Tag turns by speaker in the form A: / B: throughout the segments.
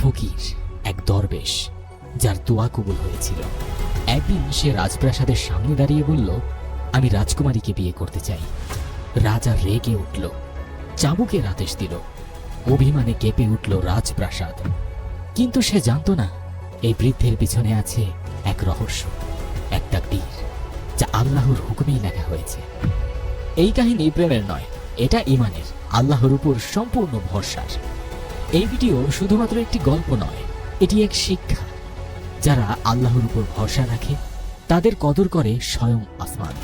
A: ফকির, এক দরবেশ যার দোয়া কবুল হয়েছিল। একদিন সে রাজপ্রাসাদের সামনে দাঁড়িয়ে বলল, আমি রাজকুমারীকে বিয়ে করতে চাই। রাজা রেগে উঠল, চাবুকের আদেশ দিল। অভিমানে কেঁপে উঠল রাজপ্রাসাদ। কিন্তু সে জানত না এই বৃদ্ধের পিছনে আছে এক রহস্য, এক তাকদীর, যা আল্লাহর হুকুমেই লেখা হয়েছে। এই কাহিনী প্রেমের নয়, এটা ঈমানের, আল্লাহর উপর সম্পূর্ণ ভরসার। এই ভিডিও শুধুমাত্র একটি গল্প নয়, এটি এক শিক্ষা। যারা আল্লাহর উপর ভরসা রাখে তাদের কদর করে স্বয়ং আসমান।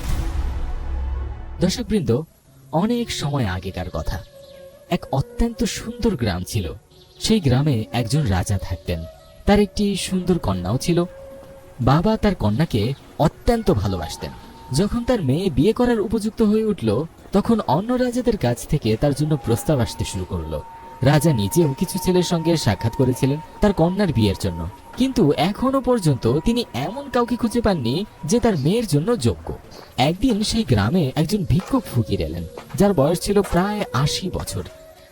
A: দর্শকবৃন্দ, অনেক সময় আগেকার কথা, এক অত্যন্ত সুন্দর গ্রাম ছিল। সেই গ্রামে একজন রাজা থাকতেন। তার একটি সুন্দর কন্যাও ছিল। বাবা তার কন্যাকে অত্যন্ত ভালোবাসতেন। যখন তার মেয়ে বিয়ে করার উপযুক্ত হয়ে উঠল, তখন অন্য রাজাদের কাছ থেকে তার জন্য প্রস্তাব আসতে শুরু করলো। রাজা নিজেও কিছু ছেলের সঙ্গে সাক্ষাৎ করেছিলেন তার কন্যার বিয়ের জন্য, কিন্তু এখনো পর্যন্ত তিনি এমন কাউকে খুঁজে পাননি যে তার মেয়ের জন্য যোগ্য। একদিন সেই গ্রামে একজন ভিক্ষুক ফকির এলেন, যার বয়স ছিল প্রায় 80 বছর।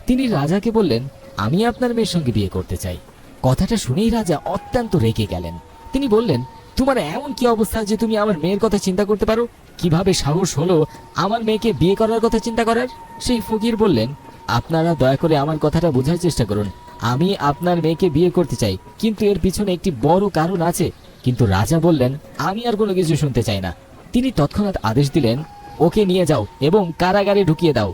A: তিনি রাজাকে বললেন, আমি আপনার মেয়ের সঙ্গে বিয়ে করতে চাই। কথাটা শুনেই রাজা অত্যন্ত রেগে গেলেন। তিনি বললেন, তোমার এমন কি অবস্থা যে তুমি আমার মেয়ের কথা চিন্তা করতে পারো? কিভাবে সাহস হলো আমার মেয়েকে বিয়ে করার কথা চিন্তা করার? সেই ফকির বললেন, আপনারা দয়া করে আমার কথাটা বোঝার চেষ্টা করুন। আমি আপনার মেয়েকে বিয়ে করতে চাই, কিন্তু এর পিছনে একটি বড় কারণ আছে। কিন্তু রাজা বললেন, আমি আর কোনো কিছু শুনতে চাই না। তিনি তৎক্ষণাৎ আদেশ দিলেন, ওকে নিয়ে যাও এবং কারাগারে ঢুকিয়ে দাও।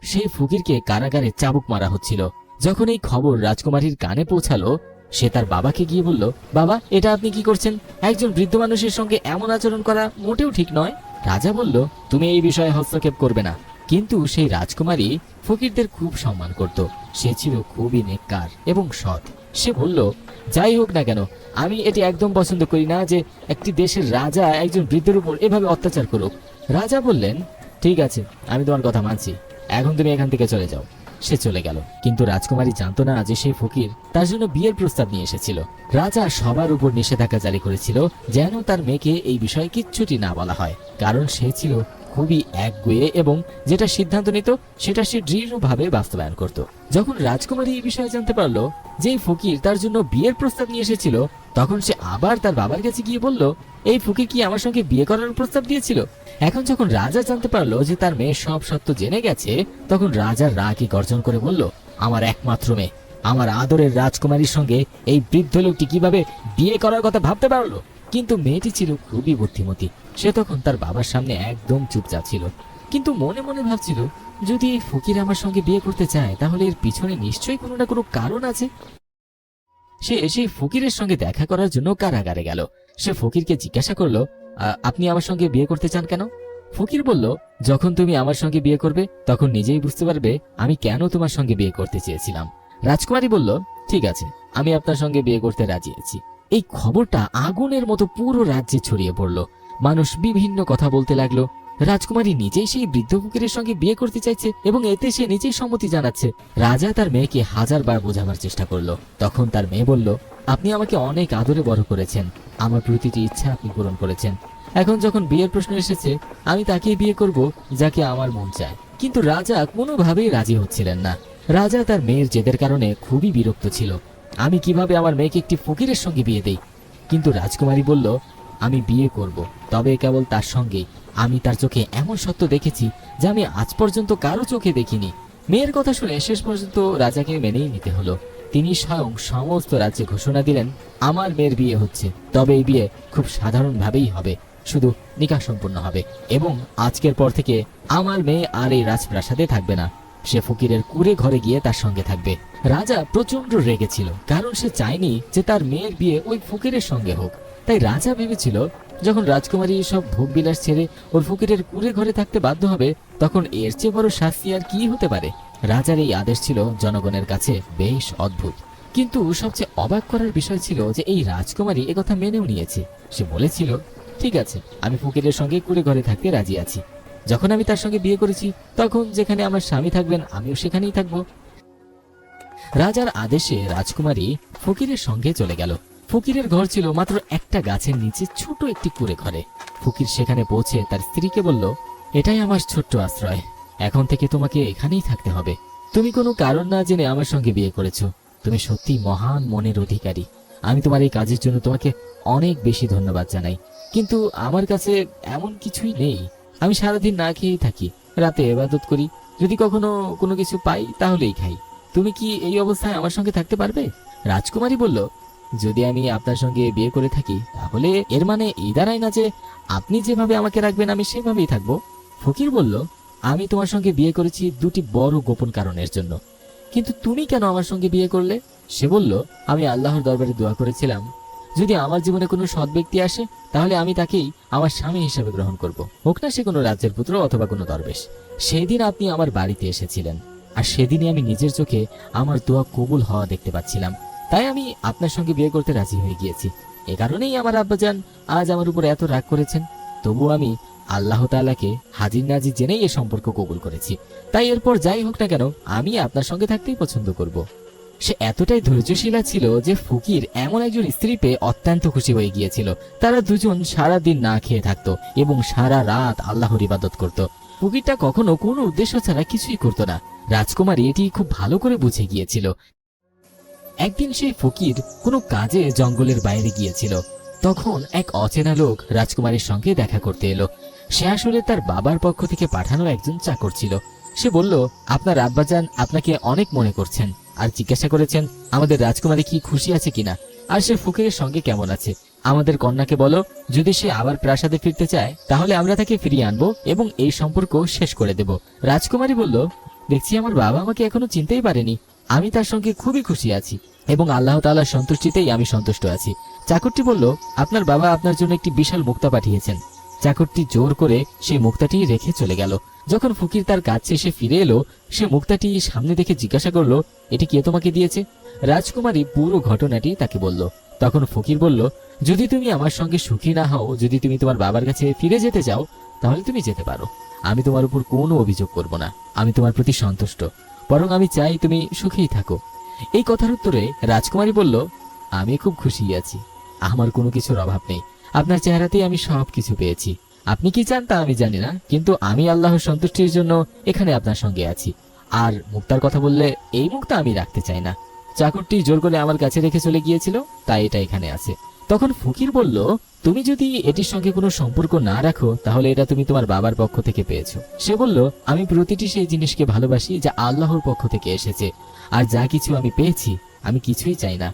A: সেই ফকিরকে কারাগারে চাবুক মারা হচ্ছিল। যখন এই খবর রাজকুমারীর কানে পৌঁছালো, সে তার বাবাকে গিয়ে বলল, বাবা, এটা আপনি কি করছেন? একজন বৃদ্ধ মানুষের সঙ্গে এমন আচরণ করা মোটেও ঠিক নয়। রাজা বলল, তুমি এই বিষয়ে হস্তক্ষেপ করবে না। কিন্তু সেই রাজকুমারী ফকিরদের খুব সম্মান করত। সে ছিল খুবই নেককার এবং সৎ। সে বলল, যাই হোক না কেন, আমি এটি একদম পছন্দ করি না যে একটি দেশের রাজা একজন বৃদ্ধের উপর এভাবে অত্যাচার করুক। রাজা বললেন, ঠিক আছে, আমি তোমার কথা মানছি, এখন তুমি এখান থেকে চলে যাও। সে চলে গেল। কিন্তু রাজকুমারী জানত না যে সেই ফকির তার জন্য বিয়ের প্রস্তাব নিয়ে এসেছিল। রাজা সবার উপর নিষেধাজ্ঞা জারি করেছিল যেন তার মেয়েকে এই বিষয়ে কিচ্ছুটি না বলা হয়, কারণ সে ছিল খুবই একগুঁয়ে এবং যেটা সিদ্ধান্ত নিত সেটা সে দৃঢ়ভাবে বাস্তবায়ন করত। যখন রাজকুমারী এই বিষয়ে জানতে পারলো যে এই ফকির তার জন্য বিয়ের প্রস্তাব নিয়ে এসেছিল, তখন সে আবার তার বাবার কাছে গিয়ে বলল, এই ফকির কি আমার সঙ্গে বিয়ে করার প্রস্তাব দিয়েছিল? এখন যখন রাজা জানতে পারলো যে তার মেয়ে সব সত্য জেনে গেছে, তখন রাজার রাগই গর্জন করে বলল, আমার একমাত্র মেয়ে, আমার আদরের রাজকুমারীর সঙ্গে এই বৃদ্ধ লোকটি কিভাবে বিয়ে করার কথা ভাবতে পারলো? কিন্তু মেয়েটি ছিল খুবই বুদ্ধিমতী। সে তখন তার বাবার সামনে একদম চুপচাপ ছিল, কিন্তু মনে মনে ভাবছিল, যদি এই ফকির আমার সঙ্গে বিয়ে করতে চায় তাহলে এর পিছনে নিশ্চয়ই কোনো না কোনো কারণ আছে। সে সেই ফকিরের সঙ্গে দেখা করার জন্য কারাগারে গেল। সে ফকিরকে জিজ্ঞাসা করলো, আপনি আমার সঙ্গে বিয়ে করতে চান কেন? ফকির বলল, যখন তুমি আমার সঙ্গে বিয়ে করবে তখন নিজেই বুঝতে পারবে আমি কেন তোমার সঙ্গে বিয়ে করতে চেয়েছিলাম। রাজকুমারী বলল, ঠিক আছে, আমি আপনার সঙ্গে বিয়ে করতে রাজি আছি। এই খবরটা আগুনের মতো পুরো রাজ্যে ছড়িয়ে পড়ল। মানুষ বিভিন্ন কথা বলতে লাগলো। রাজকুমারী নিজেই সেই বৃদ্ধ ফকিরের সঙ্গে বিয়ে করতে চাইছে এবং এতে সে নিজেই সম্মতি জানাচ্ছে। রাজা তার মেয়েকে 1000 বার বোঝাবার চেষ্টা করলো। তখন তার মেয়ে বলল, আপনি আমাকে অনেক আদরে বড় করেছেন, আমার প্রতিটি ইচ্ছা আপনি পূরণ করেছেন। এখন যখন বিয়ের প্রশ্ন এসেছে, আমি তাকেই বিয়ে করব যাকে আমার মন চায়। কিন্তু রাজা কোনোভাবেই রাজি হচ্ছিলেন না। রাজা তার মেয়ের জেদের কারণে খুবই বিরক্ত ছিল। আমি কিভাবে আমার মেয়েকে একটি ফকিরের সঙ্গে বিয়ে দেই? কিন্তু রাজকুমারী বলল, আমি বিয়ে করব, তবে কেবল তার সঙ্গেই। আমি তার চোখে এমন সত্য দেখেছি যা আমি আজ পর্যন্ত কারো চোখে দেখিনি। মেয়ের কথা শুনে শেষ পর্যন্ত রাজাকে মেনেই নিতে হলো। তিনি স্বয়ং সমস্ত রাজ্যে ঘোষণা দিলেন, আমার মেয়ের বিয়ে হচ্ছে, তবে এই বিয়ে খুব সাধারণভাবেই হবে, শুধু নিকাহ সম্পন্ন হবে এবং আজকের পর থেকে আমার মেয়ে আর এই রাজপ্রাসাদে থাকবে না। সে ফকিরের কুঁড়ে ঘরে গিয়ে তার সঙ্গে থাকবে। রাজা প্রচন্ড রেগেছিল, কারণ সে চায়নি যে তার মেয়ের বিয়ে ওই ফকিরের সঙ্গে হোক। তাই রাজা ভেবেছিল, যখন রাজকুমারী সব ভোগ বিলাস ছেড়ে ওর ফকিরের কুঁড়ে ঘরে থাকতে বাধ্য হবে, তখন এর চেয়ে বড় শাস্তি আর কি হতে পারে। রাজার এই আদেশ ছিল জনগণের কাছে বেশ অদ্ভুত, কিন্তু সবচেয়ে অবাক করার বিষয় ছিল যে এই রাজকুমারী একথা মেনেও নিয়েছে। সে বলেছিল, ঠিক আছে, আমি ফকিরের সঙ্গে কুঁড়ে ঘরে থাকতে রাজি আছি। যখন আমি তার সঙ্গে বিয়ে করেছি, তখন যেখানে আমার স্বামী থাকবেন আমিও সেখানেই থাকবো। রাজার আদেশে রাজকুমারী ফকিরের সঙ্গে চলে গেল। ফকিরের ঘর ছিল মাত্র একটা গাছের নিচে ছোট একটি কুঁড়ে ঘরে। ফকির সেখানে পৌঁছে তার স্ত্রীকে বলল, এটাই আমার ছোট্ট আশ্রয়, এখন থেকে তোমাকে এখানেই থাকতে হবে। তুমি কোনো কারণ না জেনে আমার সঙ্গে বিয়ে করেছো, তুমি সত্যি মহান মনের অধিকারী। আমি তোমার এই কাজের জন্য তোমাকে অনেক বেশি ধন্যবাদ জানাই। কিন্তু আমার কাছে এমন কিছুই নেই। আমি সারাদিন না খেয়েই থাকি, রাতে ইবাদত করি, যদি কখনো কোনো কিছু পাই তাহলেই খাই। তুমি কি এই অবস্থায় আমার সঙ্গে থাকতে পারবে? রাজকুমারী বলল, যদি আমি আপনার সঙ্গে বিয়ে করে থাকি তাহলে এর মানে এই দাঁড়ায় না যে আপনি যেভাবে আমাকে রাখবেন আমি সেভাবেই থাকবো। ফকির বলল, আমি তোমার সঙ্গে বিয়ে করেছি দুটি বড় গোপন কারণের জন্য। কিন্তু তুমি কেন আমার সঙ্গে বিয়ে করলে? সে বলল, আমি আল্লাহর দরবারে দোয়া করেছিলাম, যদি আমার জীবনে কোনো সৎ ব্যক্তি আসে তাহলে আমি তাকেই আমার স্বামী হিসেবে গ্রহণ করব, হোক না সে কোনো রাজ্যের পুত্র অথবা কোনো দরবেশ। সেদিন আপনি আমার বাড়িতে এসেছিলেন, আর সেদিনই আমি নিজের চোখে আমার দোয়া কবুল হওয়া দেখতে পাচ্ছিলাম। তাই আমি আপনার সঙ্গে বিয়ে করতে রাজি হয়ে গিয়েছি। এ কারণেই আমার আব্বাজান আজ আমার উপর এত রাগ করেছেন। তবু আমি আল্লাহ তাআলাকে হাজির নাজির জেনেই এ সম্পর্ক কবুল করেছি। তাই এরপর যাই হোক না কেন আমি আপনার সঙ্গে থাকতেই পছন্দ করব। সে এতটাই ধৈর্যশীলা ছিল যে ফকির এমন একজন স্ত্রী পেয়ে অত্যন্ত খুশি হয়ে গিয়েছিল। তারা দুজন সারা দিন না খেয়ে থাকতো এবং সারা রাত আল্লাহর ইবাদত করত। ফকিরটা কখনো কোনো উদ্দেশ্য ছাড়া কিছুই করত না। রাজকুমারী এটি খুব ভালো করে বুঝে গিয়েছিল। একদিন সেই ফকির কোনো কাজে জঙ্গলের বাইরে গিয়েছিল। তখন এক অচেনা লোক রাজকুমারীর সঙ্গে দেখা করতে এলো। সে আসলে তার বাবার পক্ষ থেকে পাঠানো একজন চাকর ছিল। সে বলল, আপনার আব্বাজান আপনাকে অনেক মনে করছেন আর জিজ্ঞাসা করেছেন আমাদের রাজকুমারী কি খুশি আছে কিনা, আর সে ফকিরের সঙ্গে কেমন আছে। আমাদের কন্যাকে বলো, যদি সে আবার প্রাসাদে ফিরতে চায় তাহলে আমরা তাকে ফিরিয়ে আনবো এবং এই সম্পর্ক শেষ করে দেব। রাজকুমারী বলল, দেখছি আমার বাবা আমাকে এখনো চিনতেই পারেনি। আমি তার সঙ্গে খুবই খুশি আছি এবং আল্লাহ তাআলার সন্তুষ্টিতেই আমি সন্তুষ্ট আছি। চাকরটি বলল, আপনার বাবা আপনার জন্য একটি বিশাল মুক্তা পাঠিয়েছেন। চাকরটি জোর করে সেই মুক্তাটি রেখে চলে গেল। যখন ফকির তার কাজ শেষে ফিরে এলো, সে মুক্তাটি সামনে দেখে জিজ্ঞাসা করলো, এটি কে তোমাকে দিয়েছে? রাজকুমারী পুরো ঘটনাটি তাকে বলল। তখন ফকির বলল, যদি তুমি আমার সঙ্গে সুখী না হও, যদি তুমি তোমার বাবার কাছে ফিরে যেতে চাও তাহলে তুমি যেতে পারো। আমি তোমার উপর কোনো অভিযোগ করব না। আমি তোমার প্রতি সন্তুষ্ট, বরং আমি চাই তুমি সুখেই থাকো। এই কথার উত্তরে রাজকুমারী বলল, আমি খুব খুশি আছি, আমার কোনো কিছুর অভাব নেই। আপনার চেহারাতেই আমি সব কিছু পেয়েছি। আপনি কি চান তা আমি জানি না, কিন্তু আমি আল্লাহর সন্তুষ্টির জন্য এখানে আপনার সঙ্গে আছি। আর মুক্তার কথা বললে, এই মুক্তা আমি রাখতে চাই না। চাকরটি জোর করে আমার কাছে রেখে চলে গিয়েছিল, তাই এটা এখানে আছে। তখন ফকির বলল, তুমি যদি এটির সঙ্গে কোনো সম্পর্ক না রাখো তাহলে এটা তুমি তোমার বাবার পক্ষ থেকে পেয়েছো। সে বলল, আমি প্রতিটি সেই জিনিসকে ভালোবাসি যা আল্লাহর পক্ষ থেকে এসেছে, আর যা কিছু আমি পেয়েছি আমি কিছুই চাই না।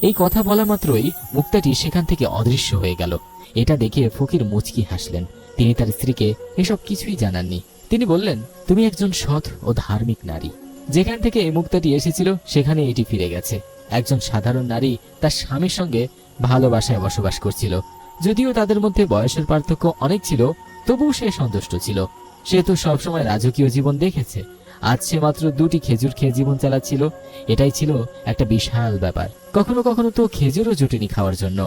A: এই কথা বলা মাত্রই মুক্তাটি সেখান থেকে অদৃশ্য হয়ে গেল। এটা দেখে ফকির মুচকি হাসলেন। তিনি তার স্ত্রীকে এসব কিছুই জানাননি। তিনি বললেন, তুমি একজন সৎ ও ধার্মিক নারী। যেখান থেকে এই মুক্তাটি এসেছিল সেখানে এটি ফিরে গেছে। একজন সাধারণ নারী তার স্বামীর সঙ্গে ভালোবাসায় বসবাস করছিল। যদিও তাদের মধ্যে বয়সের পার্থক্য অনেক ছিল, তবুও সে সন্তুষ্ট ছিল। সে তো সবসময় রাজকীয় জীবন দেখেছে, আজ সে মাত্র 2টি খেজুর খেয়ে জীবন চালাচ্ছিল। এটাই ছিল একটা বিশাল ব্যাপার। কখনো কখনো তো খেজুরও জুটেনি খাওয়ার জন্য।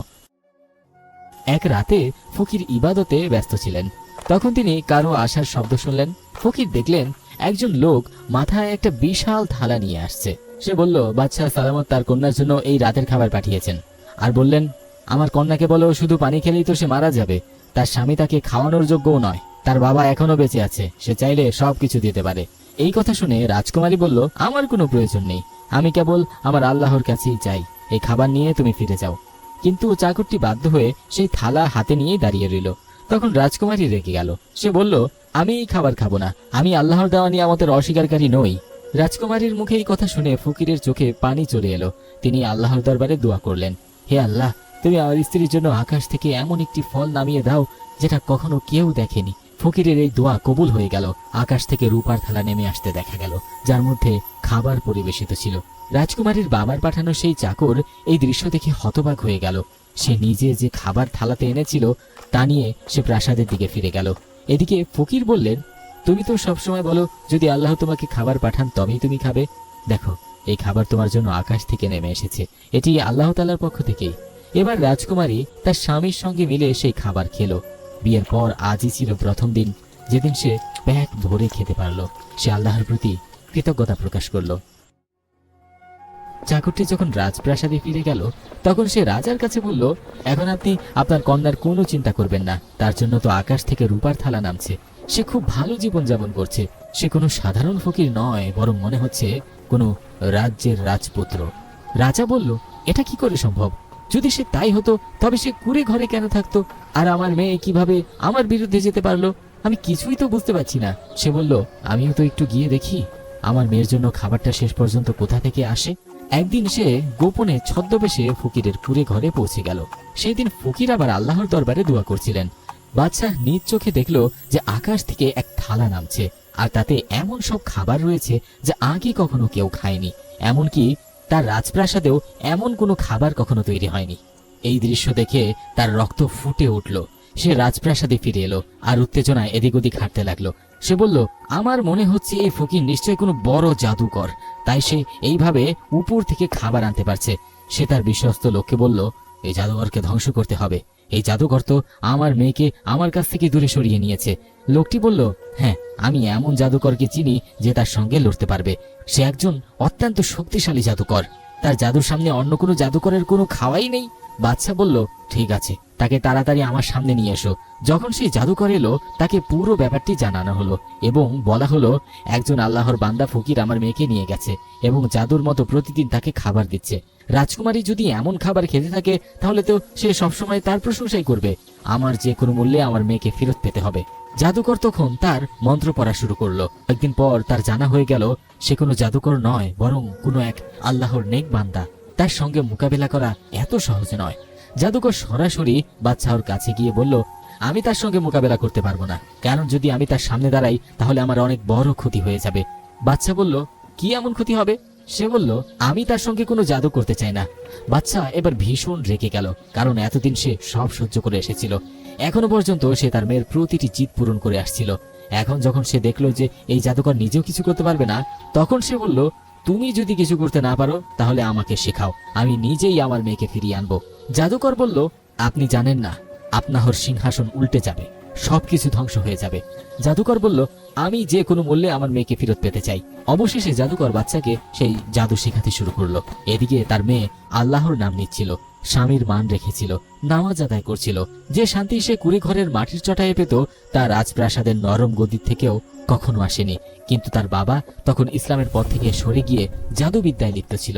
A: এক রাতে ফকির ইবাদতে ব্যস্ত ছিলেন। তখন তিনি কারো আসার শব্দ শুনলেন। ফকির দেখলেন একজন লোক মাথায় একটা বিশাল থালা নিয়ে আসছে। সে বলল, বাদশাহ সালামত তার কন্যার জন্য এই রাতের খাবার পাঠিয়েছেন, আর বললেন, আমার কন্যাকে বলো শুধু পানি খেলেই তো সে মারা যাবে। তার স্বামী তাকে খাওয়ানোর যোগ্যও নয়, তার বাবা এখনো বেঁচে আছে, সে চাইলে সবকিছু দিতে পারে। এই কথা শুনে রাজকুমারী বলল, আমার কোনো প্রয়োজন নেই, আমি কেবল আমার আল্লাহর কাছেই চাই। এই খাবার নিয়ে তুমি ফিরে যাও। কিন্তু চাকরটি বাধ্য হয়ে সেই থালা হাতে নিয়েই দাঁড়িয়ে রইল। তখন রাজকুমারী রেগে গেল। সে বলল, আমি এই খাবার খাবো না, আমি আল্লাহর দেওয়া নিয়ামতের অস্বীকারী নই। রাজকুমারীর মুখে এই কথা শুনে ফকিরের চোখে পানি চলে এলো। তিনি আল্লাহর দরবারে দোয়া করলেন, হে আল্লাহ, তুমি আমার স্ত্রীর জন্য আকাশ থেকে এমন একটি ফল নামিয়ে দাও যেটা কখনো কেউ দেখেনি। ফকিরের এই দোয়া কবুল হয়ে গেল। আকাশ থেকে রূপার থালা নেমে আসতে দেখা গেল, যার মধ্যে খাবার পরিবেশিত ছিল। রাজকুমারীর বাবার পাঠানো সেই চাকর এই দৃশ্য দেখে হতবাক হয়ে গেল। সে নিজে যে খাবার থালাতে এনেছিল তা নিয়ে সে প্রাসাদের দিকে ফিরে গেল। এদিকে ফকির বললেন, তুমি তো সবসময় বলো যদি আল্লাহ তোমাকে খাবার পাঠান তবেই তুমি খাবে। দেখো, এই খাবার তোমার জন্য আকাশ থেকে নেমে এসেছে, এটি আল্লাহ তাআলার পক্ষ থেকেই। এবার রাজকুমারী তার স্বামীর সঙ্গে মিলে সেই খাবার খেলো। বিয়ের পর আজই ছিল প্রথম দিন যেদিন সে পেট ভরে খেতে পারলো। সে আল্লাহর প্রতি কৃতজ্ঞতা প্রকাশ করলো। চাকরটি যখন রাজপ্রাসাদে ফিরে গেল তখন সে রাজার কাছে বলল, এখন আপনি আপনার কন্যার কোনো চিন্তা করবেন না, তার জন্য তো আকাশ থেকে রূপার থালা নামছে। সে খুব ভালো জীবন যাপন করছে। সে কোনো সাধারণ ফকির নয়, বরং মনে হচ্ছে কোনো রাজ্যের রাজপুত্র। রাজা বলল, এটা কি করে সম্ভব? যদি সে তাই হতো তবে সে কুঁড়ে ঘরে কেন থাকতো, আর আমার মেয়ে কিভাবে আমার বিরুদ্ধে যেতে পারলো? আমি কিছুই তো বুঝতে পারছি না। সে বলল, আমিও তো একটু গিয়ে দেখি আমার মেয়ের জন্য খাবারটা শেষ পর্যন্ত কোথা থেকে আসে। একদিন সে গোপনে ছদ্মবেশে ফকিরের কুঁড়ে ঘরে পৌঁছে গেল। সেই দিন ফকির আবার আল্লাহর দরবারে দোয়া করছিলেন। বাদশাহ নিজ চোখে দেখল যে আকাশ থেকে এক থালা নামছে, আর তাতে এমন সব খাবার রয়েছে যা আগে কখনো কেউ খায়নি। এমনকি তার রাজপ্রাসাদেও এমন কোনো খাবার কখনো তৈরি হয়নি। এই দৃশ্য দেখে তার রক্ত ফুটে উঠল। সে রাজপ্রাসাদে ফিরে এলো আর উত্তেজনায় এদিক ওদিক হাঁটতে লাগলো। সে বলল, আমার মনে হচ্ছে এই ফকির নিশ্চয়ই কোনো বড় জাদুকর, তাই সে এইভাবে উপর থেকে খাবার আনতে পারছে। সে তার বিশ্বস্ত লোককে বলল, এই জাদুকরকে ধ্বংস করতে হবে। এই জাদুকর তো আমার মেয়েকে আমার কাছ থেকে দূরে সরিয়ে নিয়েছে। লোকটি বলল, হ্যাঁ, আমি এমন জাদুকরকে চিনি যে তার সঙ্গে লড়তে পারবে। সে একজন অত্যন্ত শক্তিশালী জাদুকর। তার জাদুর সামনে অন্য কোনো জাদুকরের কোনো খাওয়াই নেই। বাদশা বলল, ঠিক আছে, তাকে তাড়াতাড়ি আমার সামনে নিয়ে এসো। যখন সেই জাদুকর এলো তাকে পুরো ব্যাপারটি জানানো হলো এবং বলা হলো, একজন আল্লাহর বান্দা ফকির আমার মেয়েকে নিয়ে গেছে এবং জাদুর মতো প্রতিদিন তাকে খাবার দিচ্ছে। রাজকুমারী যদি এমন খাবার খেতে থাকে তাহলে তো সে সবসময় তার প্রশংসাই করবে। আমার যে কোনো মূল্যে আমার মেয়েকে ফেরত পেতে হবে। জাদুকর তখন তার মন্ত্র পড়া শুরু করলো। একদিন পর তার জানা হয়ে গেল সে কোনো জাদুকর নয়, বরং কোনো এক আল্লাহর নেক বান্দা। তার সঙ্গে মোকাবেলা করা এত সহজ নয়। জাদুকর সরাসরি বাদশাহর কাছে গিয়ে বলল, আমি তার সঙ্গে মোকাবেলা করতে পারবো না, কারণ যদি আমি তার সামনে দাঁড়াই তাহলে আমার অনেক বড় ক্ষতি হয়ে যাবে। বাদশা বলল, কি এমন ক্ষতি হবে? সে বলল, আমি তার সঙ্গে কোনো জাদু করতে চাই না। বাদশা এবার ভীষণ রেগে গেল, কারণ এতদিন সে সব সহ্য করে এসেছিল। এখনো পর্যন্ত সে তার মেয়ের প্রতিটি জিদ পূরণ করে আসছিল। এখন যখন সে দেখলো যে এই জাদুকর নিজেও কিছু করতে পারবে না, তখন সে বলল, তুমি যদি কিছু করতে না পারো তাহলে আমাকে শেখাও, আমি নিজেই আমার মেয়েকে ফিরিয়ে আনবো। জাদুকর বলল, আপনি জানেন না, আপনার সিংহাসন উল্টে যাবে, সবকিছু ধ্বংস হয়ে যাবে। জাদুকর বলল, আমি যে কোনো মূল্যে আমার মেয়েকে ফেরত পেতে চাই। অবশেষে জাদুকর বাচ্চাকে সেই জাদু শেখাতে শুরু করলো। এদিকে তার মেয়ে আল্লাহর নাম নিচ্ছিল, স্বামীর মান রেখেছিল, নামাজ আদায় করছিল। যে শান্তি সে কুড়ে ঘরের মাটির চটায়ে পেত তা রাজপ্রাসাদের নরম গদির থেকেও কখনো আসেনি। কিন্তু তার বাবা তখন ইসলামের পথ থেকে সরে গিয়ে জাদুবিদ্যায় লিপ্ত ছিল,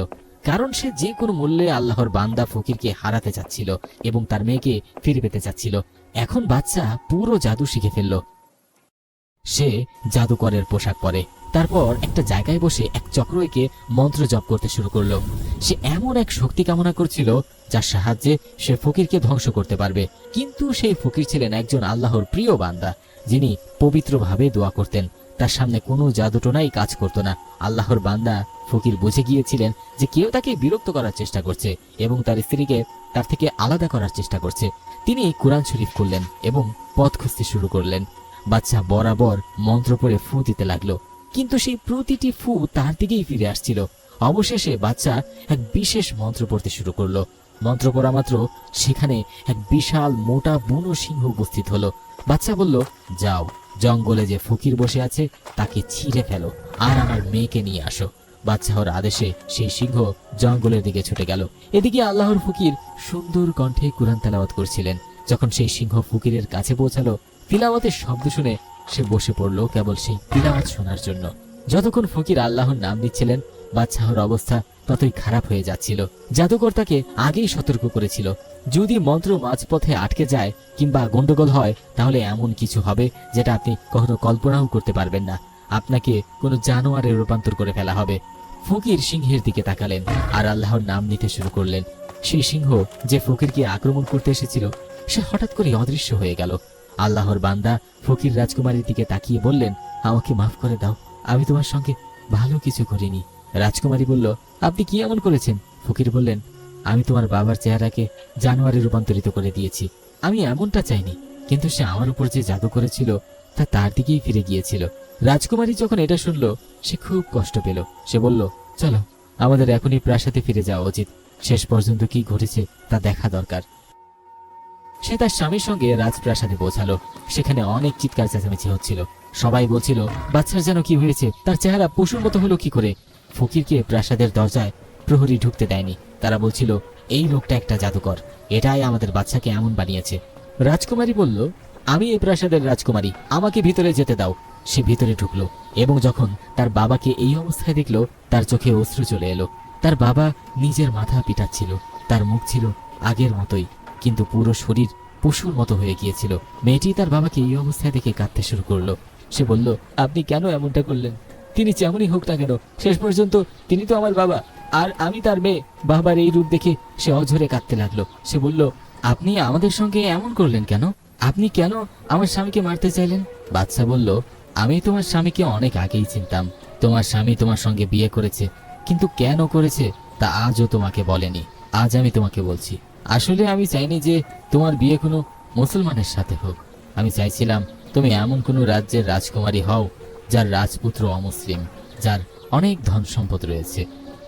A: কারণ সে যে কোনো মূল্যে আল্লাহর বান্দা ফকিরকে হারাতে চাচ্ছিল এবং তার মেয়েকে ফিরে পেতে চাচ্ছিল। এখন বাচ্চা পুরো জাদু শিখে ফেলল। সে জাদুকরের পোশাক পরে, তারপর একটা জায়গায় বসে এক চক্র এঁকে মন্ত্র জপ করতে শুরু করলো। সে এমন এক শক্তি কামনা করছিল যার সাহায্যে সে ফকিরকে ধ্বংস করতে পারবে। কিন্তু সেই ফকির ছিলেন একজন আল্লাহর প্রিয় বান্দা, যিনি পবিত্রভাবে দোয়া করতেন। তার সামনে কোনো জাদুটোনাই কাজ করত না। আল্লাহর বান্দা ফকির বুঝে গিয়েছিলেন যে কেউ তাকে বিরক্ত করার চেষ্টা করছে এবং তার স্ত্রীকে তার থেকে আলাদা করার চেষ্টা করছে। তিনি কোরআন শরীফ করলেন এবং পথ খুঁজতে শুরু করলেন। বাচ্চা বরাবর মন্ত্র পড়ে ফু দিতে লাগলো, কিন্তু সেই প্রতিটি ফু তার দিকেই ফিরে আসছিল। অবশেষে বাচ্চা এক বিশেষ মন্ত্র পড়তে শুরু করলো। মন্ত্র পড়া মাত্র সেখানে এক বিশাল মোটা বুনো সিংহ উপস্থিত হলো। বাচ্চা বলল, যাও, জঙ্গলে যে ফকির বসে আছে তাকে ছিঁড়ে ফেলো আর আমার মেয়েকে নিয়ে আসো। বাদশাহর আদেশে সেই সিংহ জঙ্গলের দিকে ছুটে গেল। এদিকে আল্লাহর ফকির সুন্দর কণ্ঠে কুরআন তেলাওয়াত করছিলেন। যখন সেই সিংহ ফকিরের কাছে পৌঁছালো, তিলাওয়াতের শব্দ শুনে সে বসে পড়ল কেবল সেই তিলাওয়াত শোনার জন্য। যতক্ষণ ফকির আল্লাহর নাম দিচ্ছিলেন, বাদশাহর অবস্থা ততই খারাপ হয়ে যাচ্ছিল। জাদুকর তাকে আগেই সতর্ক করেছিল, যদি মন্ত্র মাঝপথে আটকে যায় কিংবা গন্ডগোল হয় তাহলে এমন কিছু হবে যেটা আপনি কখনো কল্পনাও করতে পারবেন না। আপনাকে কোনো জানোয়ারে রূপান্তর করে ফেলা হবে। ফকির সিংহের দিকে তাকালেন আর আল্লাহর নাম নিতে শুরু করলেন। সেই সিংহ যে ফকিরকে আক্রমণ করতে এসেছিল সে হঠাৎ করে অদৃশ্য হয়ে গেল। আল্লাহর বান্দা ফকির রাজকুমারীর দিকে তাকিয়ে বললেন, আমাকে মাফ করে দাও, আমি তোমার সঙ্গে ভালো কিছু করিনি। রাজকুমারী বলল, আপনি কি এমন করেছেন? ফকির বললেন, আমি তোমার বাবার চেহারাকে জানোয়ারে রূপান্তরিত করে দিয়েছি। আমি এমনটা চাইনি, কিন্তু সে আমার উপর যে জাদু করেছিল তা তার দিকেই ফিরে গিয়েছিল। রাজকুমারী যখন এটা শুনল সে খুব কষ্ট পেল। সে বলল, চলো, আমাদের এখনই প্রাসাদে ফিরে যাওয়া উচিত। শেষ পর্যন্ত কি ঘটেছে তা দেখা দরকার। সে তার স্বামীর সঙ্গে রাজপ্রাসাদে পৌঁছালো। সেখানে অনেক চিৎকার চেঁচামেচি হচ্ছিল। সবাই বলছিল, বাচ্চার যেন কি হয়েছে, তার চেহারা পশুর মতো হলো কি করে। ফকিরকে প্রাসাদের দরজায় প্রহরী ঢুকতে দেয়নি। তারা বলছিল, এই লোকটা একটা জাদুকর, এটাই আমাদের বাচ্চাকে এমন বানিয়েছে। রাজকুমারী বলল, আমি এই প্রাসাদের রাজকুমারী, আমাকে ভিতরে যেতে দাও। সে ভিতরে ঢুকলো এবং যখন তার বাবাকে এই অবস্থায় দেখলো তার চোখে অশ্রু চলে এলো। তার বাবা নিজের মাথা পিটাচ্ছিল। তার মুখ ছিল আগের মতোই, কিন্তু পুরো শরীর পশুর মতো হয়ে গিয়েছিল। মেয়েটি তার বাবাকে এই অবস্থায় দেখে কাঁদতে শুরু করলো। সে বলল, আপনি কেন এমনটা করলেন? তিনি যেমনই হোক না কেন, শেষ পর্যন্ত তিনি তো আমার বাবা, আর আমি তার মেয়ে। বাবার এই রূপ দেখে সে অঝরে কাঁদতে লাগলো। সে বলল, আপনি আমাদের সঙ্গে এমন করলেন কেন? আপনি কেন আমার স্বামীকে মারতে চাইলেন? বাদশা বলল, আমি তোমার স্বামীকে অনেক আগেই চিনতাম। তোমার স্বামী তোমার সঙ্গে বিয়ে করেছে, কিন্তু কেন করেছে তা আজও তোমাকে বলেনি। আজ আমি তোমাকে বলছি। আসলে আমি চাইনি যে তোমার বিয়ে কোনো মুসলমানের সাথে হোক। আমি চাইছিলাম তুমি এমন কোনো রাজ্যের রাজকুমারী হও যার রাজপুত্র অমুসলিম, যার অনেক ধন সম্পদ রয়েছে।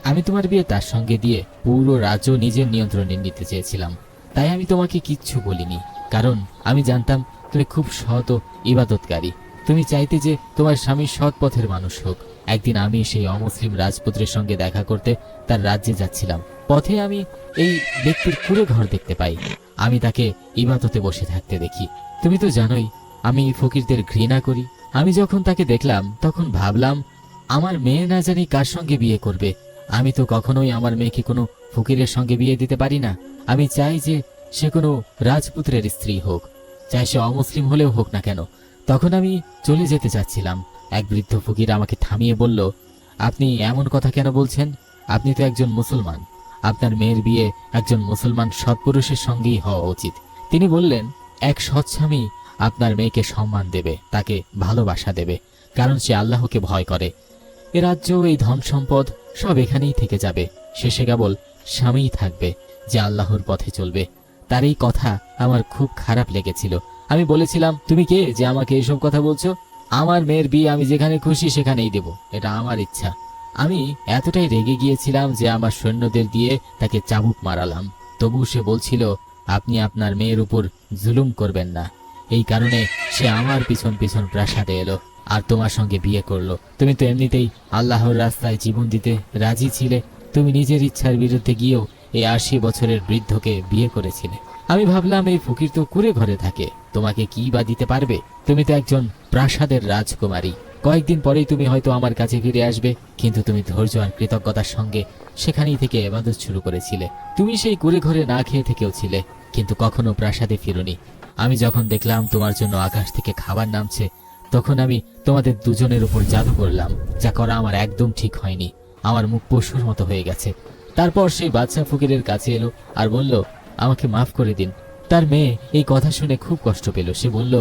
A: আমি তোমার বিয়ে তার সঙ্গে দিয়ে পুরো রাজ্য নিজের নিয়ন্ত্রণে নিতে চেয়েছিলাম। তাই আমি তোমাকে কিচ্ছু বলিনি, কারণ আমি জানতাম তুমি খুব সৎ ও ইবাদতকারী। তুমি চাইতে যে তোমার স্বামী সৎ পথের মানুষ হোক। একদিন আমি সেই অমুসলিম রাজপুত্রের সঙ্গে দেখা করতে তার রাজ্যে যাচ্ছিলাম। পথে আমি এই ব্যক্তির কুঁড়ে ঘর দেখতে পাই। আমি তাকে ইবাদতে বসে থাকতে দেখি। তুমি তো জানোই আমি ফকিরদের ঘৃণা করি। আমি যখন তাকে দেখলাম তখন ভাবলাম, আমার মেয়ে না জানি কার সঙ্গে বিয়ে করবে। আমি তো কখনোই আমার মেয়েকে কোনো ফকিরের সঙ্গে বিয়ে দিতে পারি না। আমি চাই যে সে কোনো রাজপুত্রের স্ত্রী হোক, চাই সে অমুসলিম হলেও হোক না কেন। তখন আমি চলে যেতে চাচ্ছিলাম। এক বৃদ্ধ ফকির আমাকে থামিয়ে বলল, আপনি এমন কথা কেন বলছেন? আপনি তো একজন মুসলমান। আপনার মেয়ের বিয়ে একজন মুসলমান সৎপুরুষের সঙ্গেই হওয়া উচিত। তিনি বললেন, এক সৎ স্বামী আপনার মেয়েকে সম্মান দেবে, তাকে ভালোবাসা দেবে, কারণ সে আল্লাহকে ভয় করে। এ রাজ্য, এই ধন সম্পদ সব এখানেই থেকে যাবে। শেষে কেবল স্বামীই থাকবে যে আল্লাহর পথে চলবে। তার এই কথা আমার খুব খারাপ লেগেছিল। আমি বলেছিলাম, তুমি কে যে আমাকে এসব কথা বলছো? আমার মেয়ের বিয়ে আমি যেখানে খুশি সেখানেই দেব, এটা আমার ইচ্ছা। আমি এতটাই রেগে গিয়েছিলাম যে আমার সৈন্যদের দিয়ে তাকে চাবুক মারালাম। তবু সে বলছিল, আপনি আপনার মেয়ের উপর জুলুম করবেন না। এই কারণে সে আমার পিছন পিছন প্রাসাদে এলো আর তোমার সঙ্গে বিয়ে করলো। তুমি তো এমনিতেই আল্লাহর রাস্তায় জীবন দিতে রাজি ছিলে। তুমি নিজের ইচ্ছার বিরুদ্ধে গিয়েও এই 80 বছরের বৃদ্ধকে বিয়ে করেছিলে। আমি ভাবলাম, এই ফকির তো কুঁড়ে ঘরে থাকে, তোমাকে কি বা দিতে পারবে? তুমি তো একজন প্রাসাদের রাজকুমারী। কয়েকদিন পরেই তুমি হয়তো আমার কাছে ফিরে আসবে। কিন্তু তুমি ধৈর্য আর কৃতজ্ঞতার সঙ্গে সেখানেই থেকে ইবাদত শুরু করেছিলে। তুমি সেই কুঁড়ে ঘরে না খেয়ে থেকেও ছিলে, কিন্তু কখনো প্রাসাদে ফিরোনি। আমি যখন দেখলাম তোমার জন্য আকাশ থেকে খাবার নামছে, তখন আমি তোমাদের দুজনের উপর জাদু করলাম। যা করা আমার একদম ঠিক হয়নি। আমার মুখ পশুর মতো হয়ে গেছে। তারপর সেই বাদশা ফকিরের কাছে এলো আর বলল, আমাকে মাফ করে দিন। তার মেয়ে এই কথা শুনে খুব কষ্ট পেল। সে বলল,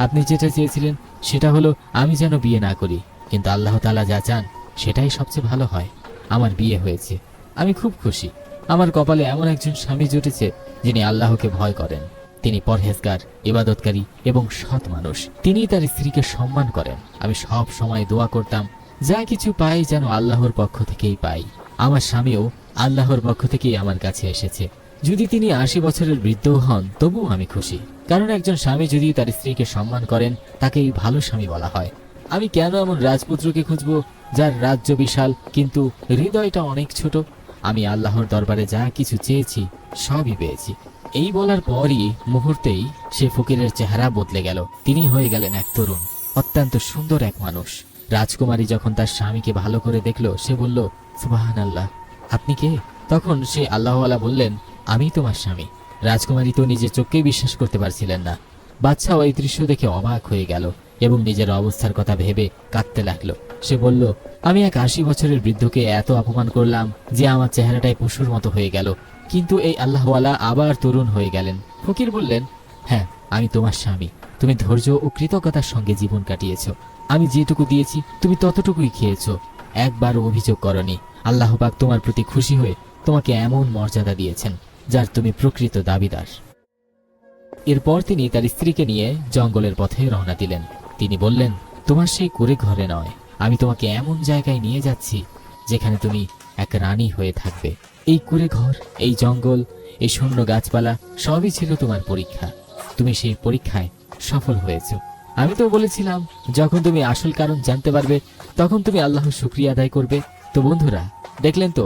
A: আপনি যেটা চেয়েছিলেন সেটা হলো আমি যেন বিয়ে না করি, কিন্তু আল্লাহ তাআলা যা চান সেটাই সবচেয়ে ভালো হয়। আমার বিয়ে হয়েছে, আমি খুব খুশি। আমার কপালে এমন একজন স্বামী জুটেছে যিনি আল্লাহকে ভয় করেন। তিনি পরহেজগার, ইবাদতকারী এবং সৎ মানুষ। তিনি তার স্ত্রীকে সম্মান করেন। আমি সব সময় দোয়া করতাম, যা কিছু পাই যেন আল্লাহর পক্ষ থেকেই পাই। আমার স্বামীও আল্লাহর পক্ষ থেকেই আমার কাছে এসেছে। যদি তিনি 80 বছরের বৃদ্ধও হন তবুও আমি খুশি, কারণ একজন স্বামী যদি তার স্ত্রীকে সম্মান করেন তাকেই ভালো স্বামী বলা হয়। আমি কেন এমন রাজপুত্রকে খুঁজবো যার রাজ্য বিশাল কিন্তু হৃদয়টা অনেক ছোট? আমি আল্লাহর দরবারে যা কিছু চেয়েছি সবই পেয়েছি। এই বলার পরই মুহূর্তেই সে ফকিরের চেহারা বদলে গেল। তিনি হয়ে গেলেন এক তরুণ, অত্যন্ত সুন্দর এক মানুষ। রাজকুমারী যখন তার স্বামীকে ভালো করে দেখলো, সে বলল, সুবহানাল্লাহ, আপনি কে? তখন সে আল্লাহওয়ালা বললেন, আমি তোমার স্বামী। রাজকুমারী তো নিজের চোখকেই বিশ্বাস করতে পারছিলেন না। বাদশা ওই দৃশ্য দেখে অবাক হয়ে গেল এবং নিজের অবস্থার কথা ভেবে কাঁদতে লাগলো। সে বলল, আমি এক 80 বছরের বৃদ্ধকে এত অপমান করলাম যে আমার চেহারাটাই পশুর মতো হয়ে গেল, কিন্তু এই আল্লাহওয়ালা আবার তরুণ হয়ে গেলেন। ফকির বললেন, হ্যাঁ, আমি তোমার স্বামী। তুমি ধৈর্য ও কৃতজ্ঞতার সঙ্গে জীবন কাটিয়েছ। আমি যেটুকু দিয়েছি তুমি ততটুকুই খেয়েছ, একবারও অভিযোগ করনি। আল্লাহ পাক তোমার প্রতি খুশি হয়ে তোমাকে এমন মর্যাদা দিয়েছেন যার তুমি প্রকৃত দাবিদার। এরপর তিনি তার স্ত্রীকে নিয়ে জঙ্গলের পথে রওনা দিলেন। তিনি বললেন, তোমার সেই কুঁড়ে ঘরে নয়, আমি তোমাকে এমন জায়গায় নিয়ে যাচ্ছি যেখানে তুমি এক রানী হয়ে থাকবে। এই কুঁড়ে ঘর, এই জঙ্গল, এই শূন্য গাছপালা সবই ছিল তোমার পরীক্ষা। তুমি সেই পরীক্ষায় সফল হয়েছ। আমি তো বলেছিলাম, যখন তুমি আসল কারণ জানতে পারবে তখন তুমি আল্লাহর শুকরিয়া আদায় করবে। তো বন্ধুরা, দেখলেন তো,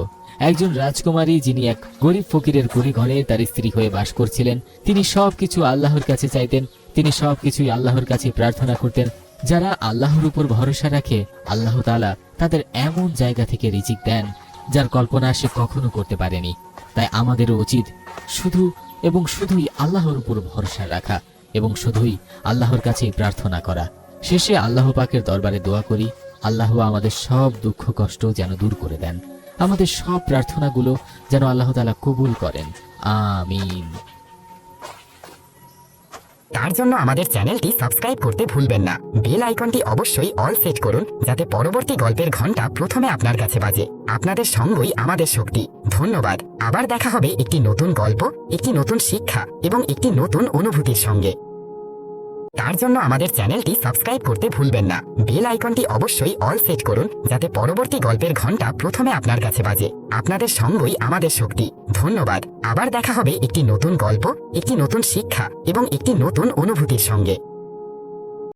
A: একজন রাজকুমারী যিনি এক গরিব ফকিরের কুঁড়ে ঘরে তার স্ত্রী হয়ে বাস করছিলেন, তিনি সবকিছু আল্লাহর কাছে চাইতেন। তিনি সবকিছুই আল্লাহর কাছে প্রার্থনা করতেন। যারা আল্লাহর উপর ভরসা রাখে, আল্লাহ তাআলা তাদের এমন জায়গা থেকে রিজিক দেন যার কল্পনা সে কখনো করতে পারেনি। তাই আমাদেরও উচিত শুধু এবং শুধুই আল্লাহর উপর ভরসা রাখা এবং শুধুই আল্লাহর কাছেই প্রার্থনা করা। শেষে আল্লাহ পাকের দরবারে দোয়া করি, আল্লাহ আমাদের সব দুঃখ কষ্ট যেন দূর করে দেন, আমাদের সব প্রার্থনাগুলো যেন আল্লাহ তাআলা কবুল করেন। আমিন।
B: তার জন্য আমাদের চ্যানেলটি সাবস্ক্রাইব করতে ভুলবেন না। বেল আইকনটি অবশ্যই অল সেট করুন, যাতে পরবর্তী গল্পের ঘন্টা প্রথমে আপনার কাছে বাজে। আপনাদের সঙ্গই আমাদের শক্তি। ধন্যবাদ। আবার দেখা হবে একটি নতুন গল্প, একটি নতুন শিক্ষা এবং একটি নতুন অনুভূতির সঙ্গে। তার জন্য আমাদের চ্যানেলটি সাবস্ক্রাইব করতে ভুলবেন না। বেল আইকনটি অবশ্যই অল সেট করুন, যাতে পরবর্তী গল্পের ঘন্টা প্রথমে আপনার কাছে বাজে। আপনাদের সঙ্গই আমাদের শক্তি। ধন্যবাদ। আবার দেখা হবে একটি নতুন গল্প, একটি নতুন শিক্ষা এবং একটি নতুন অনুভূতির সঙ্গে।